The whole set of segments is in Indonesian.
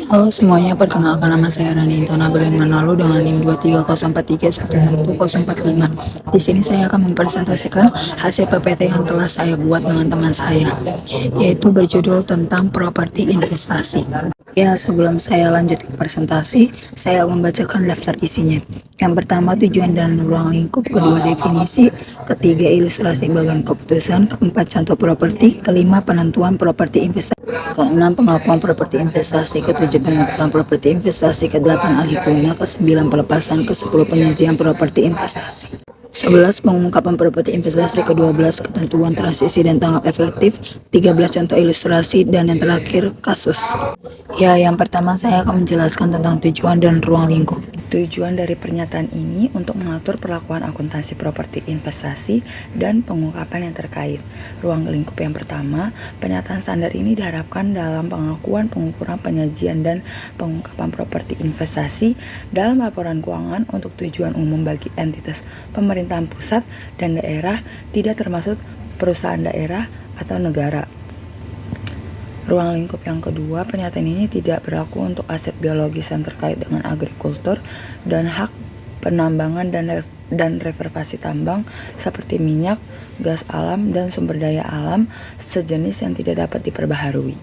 Halo semuanya, perkenalkan nama saya Rani Intona Belen Manalu dengan NIM 23043111045. Di sini saya akan mempresentasikan hasil PPT yang telah saya buat dengan teman saya, yaitu berjudul tentang properti investasi. Ya, sebelum saya lanjut ke presentasi, saya membacakan daftar isinya. Yang pertama, tujuan dan ruang lingkup. Kedua, definisi. Ketiga, ilustrasi bagian keputusan. Keempat, contoh properti. Kelima, penentuan properti investasi. Keenam, pengakuan properti investasi. Ketujuh, pengakuan properti investasi. Kedelapan, alih guna. Kesembilan, pelepasan. Kesepuluh, penyajian properti investasi. 11. Pengungkapan properti investasi. Ke-12, ketentuan transisi dan tanggap efektif. 13, contoh ilustrasi. Dan yang terakhir, kasus. Ya, yang pertama saya akan menjelaskan tentang tujuan dan ruang lingkup. Tujuan dari pernyataan ini untuk mengatur perlakuan akuntansi properti investasi dan pengungkapan yang terkait. Ruang lingkup yang pertama, pernyataan standar ini diharapkan dalam pengakuan, pengukuran, penyajian, dan pengungkapan properti investasi dalam laporan keuangan untuk tujuan umum bagi entitas pemerintahan pusat dan daerah, tidak termasuk perusahaan daerah atau negara. Ruang lingkup yang kedua, pernyataan ini tidak berlaku untuk aset biologis yang terkait dengan agrikultur dan hak penambangan dan reservasi tambang seperti minyak, gas alam, dan sumber daya alam sejenis yang tidak dapat diperbaharui.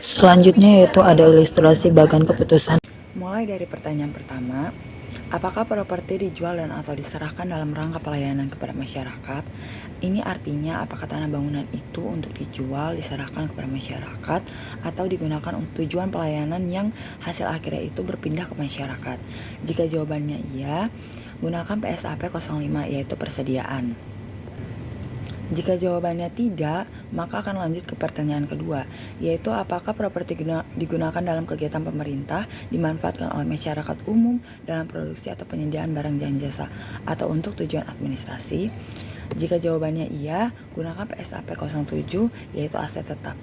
Selanjutnya yaitu ada ilustrasi bagian keputusan. Mulai dari pertanyaan pertama, apakah properti dijual dan atau diserahkan dalam rangka pelayanan kepada masyarakat? Ini artinya apakah tanah bangunan itu untuk dijual, diserahkan kepada masyarakat, atau digunakan untuk tujuan pelayanan yang hasil akhirnya itu berpindah ke masyarakat. Jika jawabannya iya, gunakan PSAP 05 yaitu persediaan. Jika jawabannya tidak, maka akan lanjut ke pertanyaan kedua, yaitu apakah properti digunakan dalam kegiatan pemerintah, dimanfaatkan oleh masyarakat umum dalam produksi atau penyediaan barang dan jasa, atau untuk tujuan administrasi. Jika jawabannya iya, gunakan PSAP 07, yaitu aset tetap.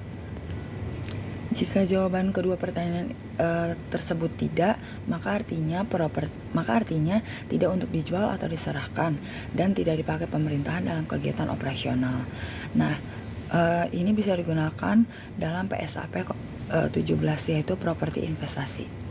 Jika jawaban kedua pertanyaan tersebut tidak, maka artinya tidak untuk dijual atau diserahkan dan tidak dipakai pemerintahan dalam kegiatan operasional. Nah, ini bisa digunakan dalam PSAP 17 yaitu properti investasi.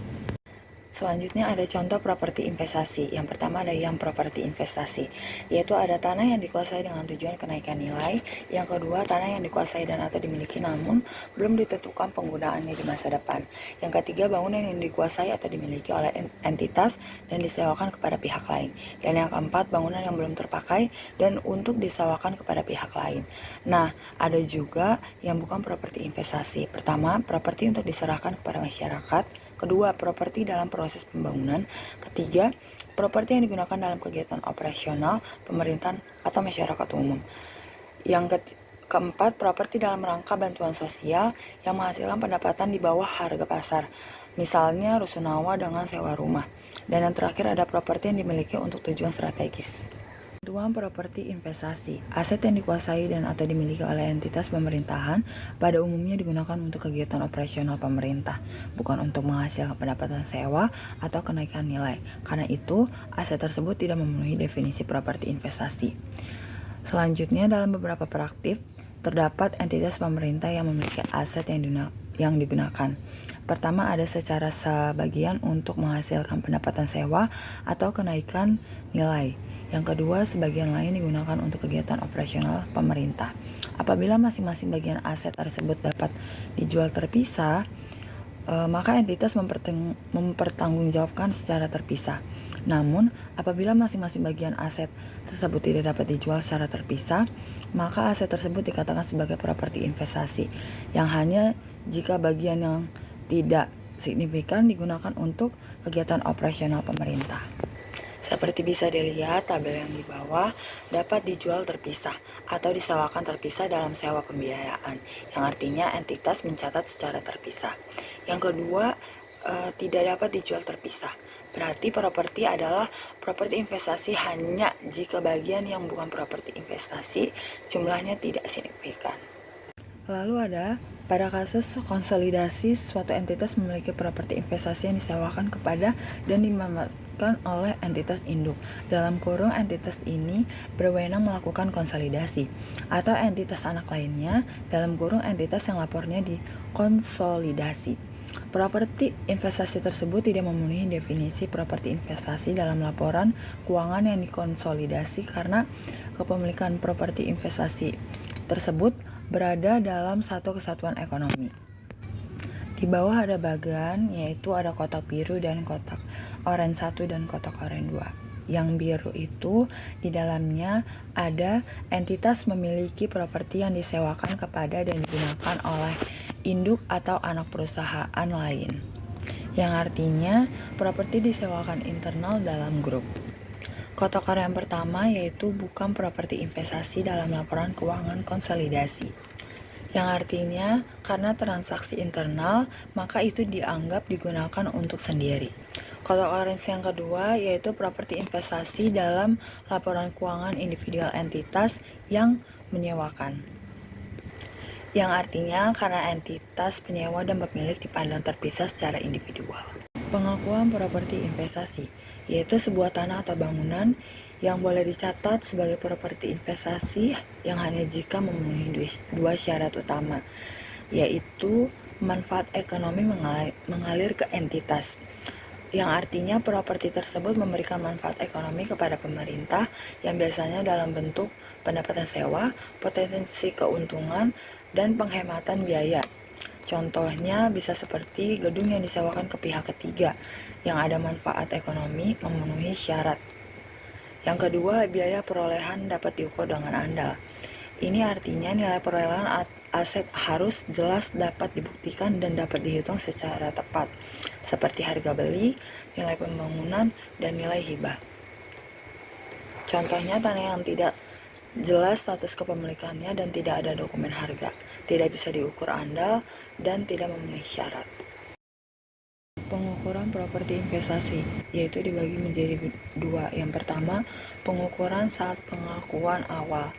Selanjutnya ada contoh properti investasi. Yang pertama ada yang properti investasi, yaitu ada tanah yang dikuasai dengan tujuan kenaikan nilai. Yang kedua, tanah yang dikuasai dan atau dimiliki namun belum ditentukan penggunaannya di masa depan. Yang ketiga, bangunan yang dikuasai atau dimiliki oleh entitas dan disewakan kepada pihak lain. Dan yang keempat, bangunan yang belum terpakai dan untuk disewakan kepada pihak lain. Nah, ada juga yang bukan properti investasi. Pertama, properti untuk diserahkan kepada masyarakat. Kedua, properti dalam proses pembangunan. Ketiga, properti yang digunakan dalam kegiatan operasional, pemerintahan, atau masyarakat umum. Yang keempat, properti dalam rangka bantuan sosial yang menghasilkan pendapatan di bawah harga pasar. Misalnya rusunawa dengan sewa rumah. Dan yang terakhir ada properti yang dimiliki untuk tujuan strategis. Tuan properti investasi, aset yang dikuasai dan atau dimiliki oleh entitas pemerintahan pada umumnya digunakan untuk kegiatan operasional pemerintah, bukan untuk menghasilkan pendapatan sewa atau kenaikan nilai. Karena itu, aset tersebut tidak memenuhi definisi properti investasi. Selanjutnya, dalam beberapa praktik, terdapat entitas pemerintah yang memiliki aset yang digunakan. Pertama, ada secara sebagian untuk menghasilkan pendapatan sewa atau kenaikan nilai. Yang kedua, sebagian lain digunakan untuk kegiatan operasional pemerintah. Apabila masing-masing bagian aset tersebut dapat dijual terpisah, maka entitas mempertanggungjawabkan secara terpisah. Namun, apabila masing-masing bagian aset tersebut tidak dapat dijual secara terpisah, maka aset tersebut dikatakan sebagai properti investasi, yang hanya jika bagian yang tidak signifikan digunakan untuk kegiatan operasional pemerintah. Seperti bisa dilihat, tabel yang di bawah dapat dijual terpisah atau disewakan terpisah dalam sewa pembiayaan, yang artinya entitas mencatat secara terpisah. Yang kedua, tidak dapat dijual terpisah. Berarti properti adalah properti investasi hanya jika bagian yang bukan properti investasi jumlahnya tidak signifikan. Lalu ada pada kasus konsolidasi, suatu entitas memiliki properti investasi yang disewakan kepada dan dimanfaatkan oleh entitas induk. Dalam kurung, entitas ini berwenang melakukan konsolidasi. Atau entitas anak lainnya, dalam kurung entitas yang lapornya dikonsolidasi. Properti investasi tersebut tidak memenuhi definisi properti investasi dalam laporan keuangan yang dikonsolidasi karena kepemilikan properti investasi tersebut berada dalam satu kesatuan ekonomi. Di bawah ada bagan, yaitu ada kotak biru dan kotak oranye 1 dan kotak oranye 2. Yang biru itu di dalamnya ada entitas memiliki properti yang disewakan kepada dan digunakan oleh induk atau anak perusahaan lain, yang artinya properti disewakan internal dalam grup. Kotak oranye yang pertama yaitu bukan properti investasi dalam laporan keuangan konsolidasi, yang artinya karena transaksi internal maka itu dianggap digunakan untuk sendiri. Kotak orange yang kedua yaitu properti investasi dalam laporan keuangan individual entitas yang menyewakan, yang artinya karena entitas penyewa dan pemilik dipandang terpisah secara individual. Pengakuan properti investasi yaitu sebuah tanah atau bangunan yang boleh dicatat sebagai properti investasi yang hanya jika memenuhi dua syarat utama, yaitu manfaat ekonomi mengalir ke entitas, yang artinya properti tersebut memberikan manfaat ekonomi kepada pemerintah yang biasanya dalam bentuk pendapatan sewa, potensi keuntungan, dan penghematan biaya. Contohnya bisa seperti gedung yang disewakan ke pihak ketiga yang ada manfaat ekonomi memenuhi syarat. Yang kedua, biaya perolehan dapat diukur dengan andal. Ini artinya nilai perolehan aset harus jelas dapat dibuktikan dan dapat dihitung secara tepat, seperti harga beli, nilai pembangunan, dan nilai hibah. Contohnya tanah yang tidak jelas status kepemilikannya dan tidak ada dokumen harga, tidak bisa diukur andal, dan tidak memenuhi syarat. Pengukuran properti investasi yaitu dibagi menjadi dua. Yang pertama, pengukuran saat pengakuan awal.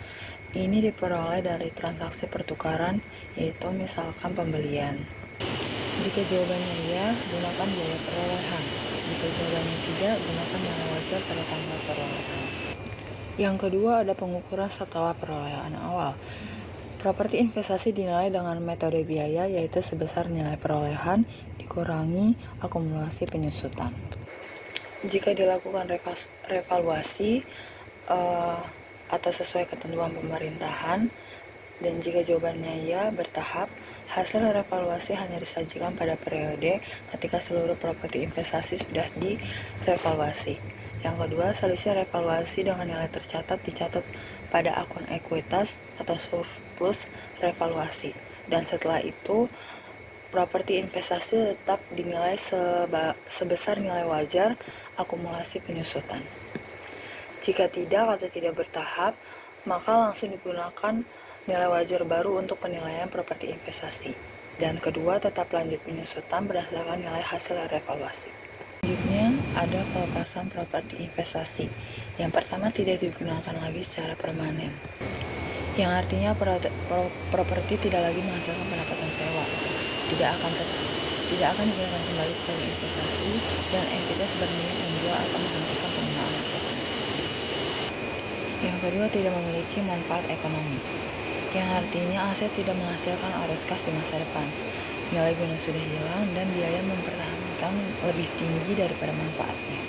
Ini diperoleh dari transaksi pertukaran, yaitu misalkan pembelian. Jika jawabannya ya, gunakan biaya perolehan. Jika jawabannya tidak, gunakan nilai wajar pada tanggal perolehan. Yang kedua ada pengukuran setelah perolehan awal. Properti investasi dinilai dengan metode biaya, yaitu sebesar nilai perolehan dikurangi akumulasi penyusutan. Jika dilakukan revaluasi atau sesuai ketentuan pemerintahan, dan jika jawabannya ya bertahap, hasil revaluasi hanya disajikan pada periode ketika seluruh properti investasi sudah direvaluasi. Yang kedua, selisih revaluasi dengan nilai tercatat dicatat pada akun ekuitas atau surplus revaluasi, dan setelah itu properti investasi tetap dinilai sebesar nilai wajar akumulasi penyusutan. Jika tidak atau tidak bertahap, maka langsung digunakan nilai wajar baru untuk penilaian properti investasi. Dan kedua, tetap lanjut penyusutan berdasarkan nilai hasil revaluasi. Selanjutnya, ada pelepasan properti investasi. Yang pertama, tidak digunakan lagi secara permanen, yang artinya properti tidak lagi menghasilkan pendapatan sewa, tidak akan digunakan kembali sebagai investasi, dan entitas berniat menjual atau menghentikan penggunaan aset. Yang kedua, tidak memiliki manfaat ekonomi, yang artinya aset tidak menghasilkan arus kas di masa depan, nilai guna sudah hilang, dan biaya mempertahankan lebih tinggi daripada manfaatnya.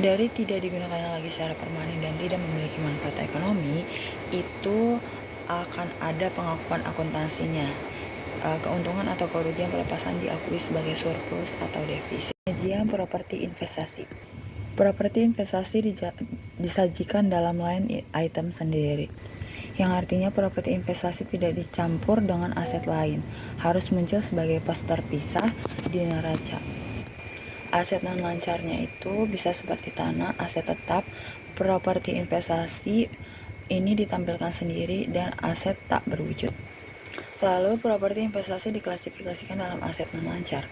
Dari tidak digunakannya lagi secara permanen dan tidak memiliki manfaat ekonomi, itu akan ada pengakuan akuntansinya. Keuntungan atau kerugian pelepasan diakui sebagai surplus atau defisit. Kajian properti investasi. Properti investasi disajikan dalam line item sendiri, yang artinya properti investasi tidak dicampur dengan aset lain, harus muncul sebagai pos terpisah di neraca. Aset non-lancarnya itu bisa seperti tanah, aset tetap. Properti investasi ini ditampilkan sendiri dan aset tak berwujud. Lalu, properti investasi diklasifikasikan dalam aset non-lancar.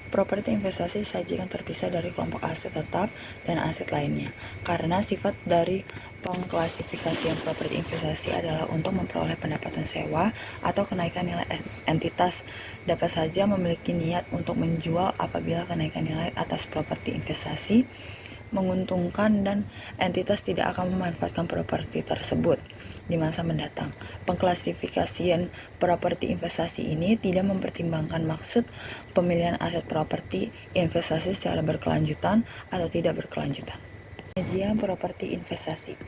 Properti investasi disajikan terpisah dari kelompok aset tetap dan aset lainnya, karena sifat dari pengklasifikasian properti investasi adalah untuk memperoleh pendapatan sewa atau kenaikan nilai entitas. Dapat saja memiliki niat untuk menjual apabila kenaikan nilai atas properti investasi menguntungkan dan entitas tidak akan memanfaatkan properti tersebut di masa mendatang. Pengklasifikasian properti investasi ini tidak mempertimbangkan maksud pemilihan aset properti investasi secara berkelanjutan atau tidak berkelanjutan. Penyajian properti investasi.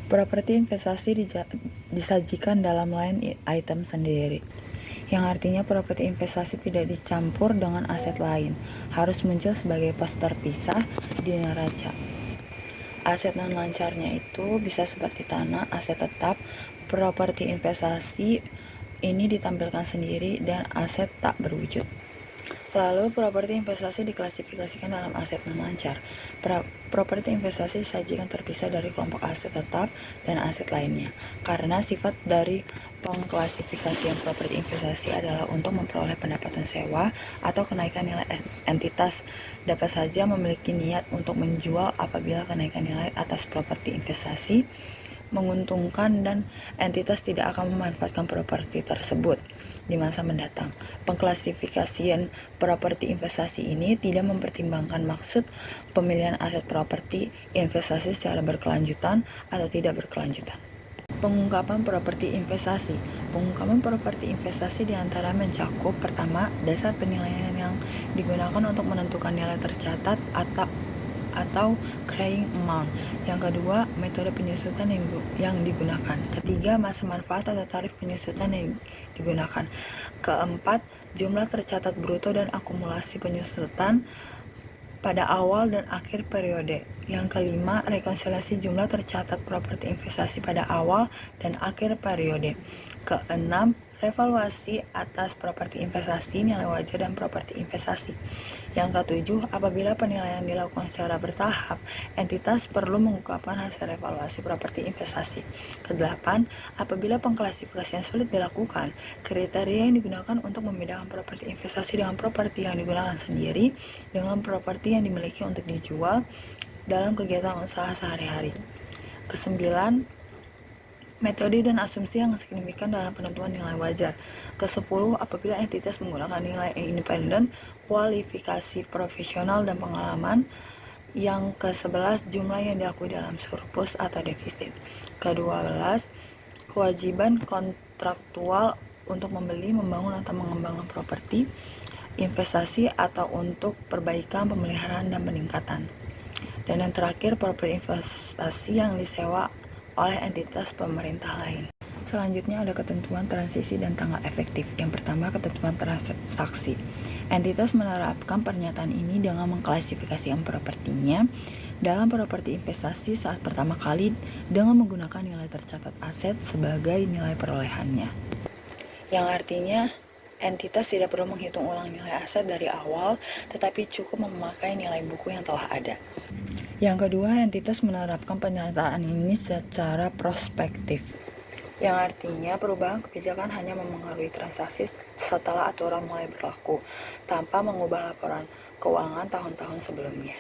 Properti investasi disajikan dalam line item sendiri, yang artinya properti investasi tidak dicampur dengan aset lain, harus muncul sebagai pos terpisah di neraca. Aset non-lancarnya itu bisa seperti tanah, aset tetap. Properti investasi ini ditampilkan sendiri dan aset tak berwujud. Lalu, properti investasi diklasifikasikan dalam aset non-lancar. Properti investasi disajikan terpisah dari kelompok aset tetap dan aset lainnya. Karena sifat dari pengklasifikasian properti investasi adalah untuk memperoleh pendapatan sewa atau kenaikan nilai entitas, dapat saja memiliki niat untuk menjual apabila kenaikan nilai atas properti investasi menguntungkan dan entitas tidak akan memanfaatkan properti tersebut di masa mendatang. Pengklasifikasian properti investasi ini tidak mempertimbangkan maksud pemilihan aset properti investasi secara berkelanjutan atau tidak berkelanjutan. Pengungkapan properti investasi. Pengungkapan properti investasi diantara mencakup pertama, dasar penilaian yang digunakan untuk menentukan nilai tercatat atau carrying amount. Yang kedua, metode penyusutan yang digunakan. Ketiga, masa manfaat atau tarif penyusutan yang digunakan. Keempat, jumlah tercatat bruto dan akumulasi penyusutan pada awal dan akhir periode. Yang kelima, rekonsiliasi jumlah tercatat properti investasi pada awal dan akhir periode. Keenam, revaluasi atas properti investasi, nilai wajar dan properti investasi. Yang ketujuh, apabila penilaian dilakukan secara bertahap, entitas perlu mengungkapkan hasil revaluasi properti investasi. Kedelapan, apabila pengklasifikasian sulit dilakukan, kriteria yang digunakan untuk membedakan properti investasi dengan properti yang digunakan sendiri dengan properti yang dimiliki untuk dijual dalam kegiatan usaha sehari-hari. Kesembilan, metode dan asumsi yang signifikan dalam penentuan nilai wajar. Ke-10, apabila entitas menggunakan nilai independen, kualifikasi profesional dan pengalaman. Yang ke-11, jumlah yang diakui dalam surplus atau defisit. Ke-12, kewajiban kontraktual untuk membeli, membangun atau mengembangkan properti investasi atau untuk perbaikan, pemeliharaan, dan peningkatan. Dan yang terakhir, properti investasi yang disewa oleh entitas pemerintah lain. Selanjutnya ada ketentuan transisi dan tanggal efektif. Yang pertama, ketentuan transaksi. Entitas menerapkan pernyataan ini dengan mengklasifikasikan propertinya dalam properti investasi saat pertama kali dengan menggunakan nilai tercatat aset sebagai nilai perolehannya. Yang artinya, entitas tidak perlu menghitung ulang nilai aset dari awal, tetapi cukup memakai nilai buku yang telah ada. Yang kedua, entitas menerapkan pernyataan ini secara prospektif, yang artinya perubahan kebijakan hanya memengaruhi transaksi setelah aturan mulai berlaku, tanpa mengubah laporan keuangan tahun-tahun sebelumnya.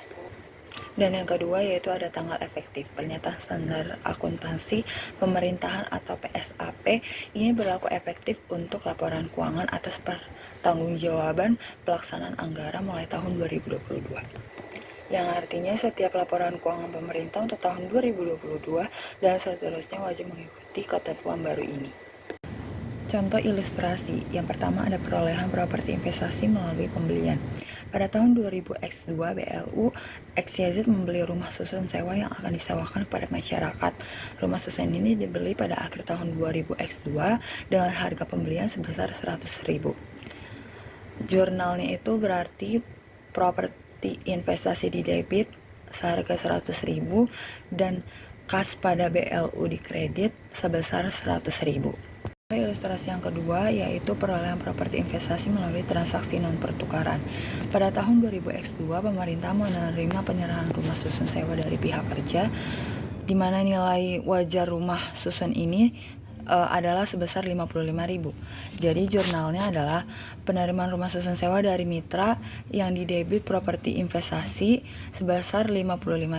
Dan yang kedua yaitu ada tanggal efektif. Pernyataan standar akuntansi pemerintahan atau PSAP ini berlaku efektif untuk laporan keuangan atas pertanggungjawaban pelaksanaan anggaran mulai tahun 2022. Yang artinya setiap laporan keuangan pemerintah untuk tahun 2022 dan seterusnya wajib mengikuti ketentuan baru ini. Contoh ilustrasi, yang pertama ada perolehan properti investasi melalui pembelian. Pada tahun 2000 X2 BLU, XYZ membeli rumah susun sewa yang akan disewakan kepada masyarakat. Rumah susun ini dibeli pada akhir tahun 2000 X2 dengan harga pembelian sebesar 100.000. Jurnalnya itu berarti properti investasi di debit seharga 100.000 dan kas pada BLU di kredit sebesar 100.000. Ilustrasi yang kedua yaitu perolehan properti investasi melalui transaksi non-pertukaran. Pada tahun 2000 X2, pemerintah menerima penyerahan rumah susun sewa dari pihak kerja, di mana nilai wajar rumah susun ini adalah sebesar 55.000. Jadi jurnalnya adalah penerimaan rumah susun sewa dari mitra yang didebit properti investasi sebesar 55.000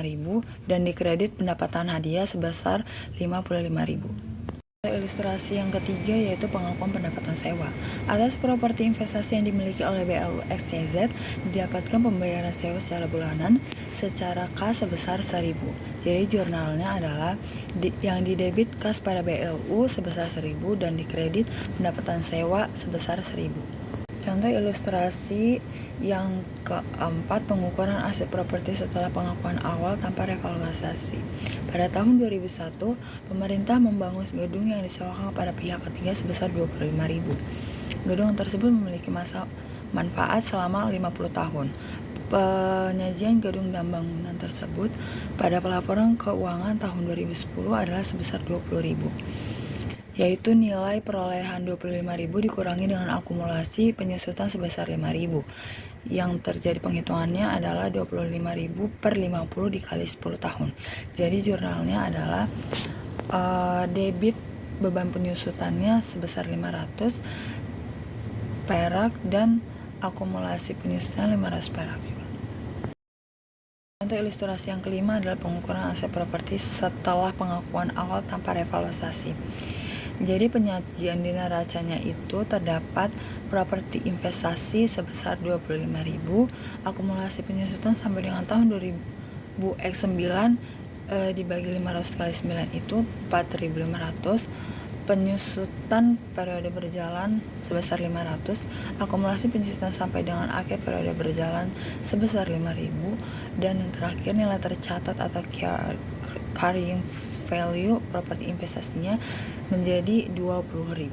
dan dikredit pendapatan hadiah sebesar 55.000. Ilustrasi yang ketiga yaitu pengakuan pendapatan sewa. Atas properti investasi yang dimiliki oleh BLUXYZ, didapatkan pembayaran sewa secara bulanan secara kas sebesar 1.000. Jadi jurnalnya adalah yang didebit kas pada BLU sebesar 1.000 dan dikredit pendapatan sewa sebesar 1.000. Contoh ilustrasi yang keempat, pengukuran aset properti setelah pengakuan awal tanpa revaluasi. Pada tahun 2001, pemerintah membangun gedung yang disewakan kepada pihak ketiga sebesar 25.000. Gedung tersebut memiliki masa manfaat selama 50 tahun. Penyajian gedung dan bangunan tersebut pada pelaporan keuangan tahun 2010 adalah sebesar 20.000. Yaitu nilai perolehan 25.000 dikurangi dengan akumulasi penyusutan sebesar 5.000. Yang terjadi penghitungannya adalah 25.000 per 50 dikali 10 tahun. Jadi jurnalnya adalah debit beban penyusutannya sebesar 500 perak dan akumulasi penyusutan 500 perak. Contoh ilustrasi yang kelima adalah pengukuran aset properti setelah pengakuan awal tanpa revaluasi. Jadi penyajian di neracanya itu terdapat properti investasi sebesar 25.000, akumulasi penyusutan sampai dengan tahun 2000X9 dibagi 500 kali 9 itu 4.500, penyusutan periode berjalan sebesar 500, akumulasi penyusutan sampai dengan akhir periode berjalan sebesar 5.000, dan yang terakhir nilai tercatat atau carrying value properti investasinya menjadi 20.000.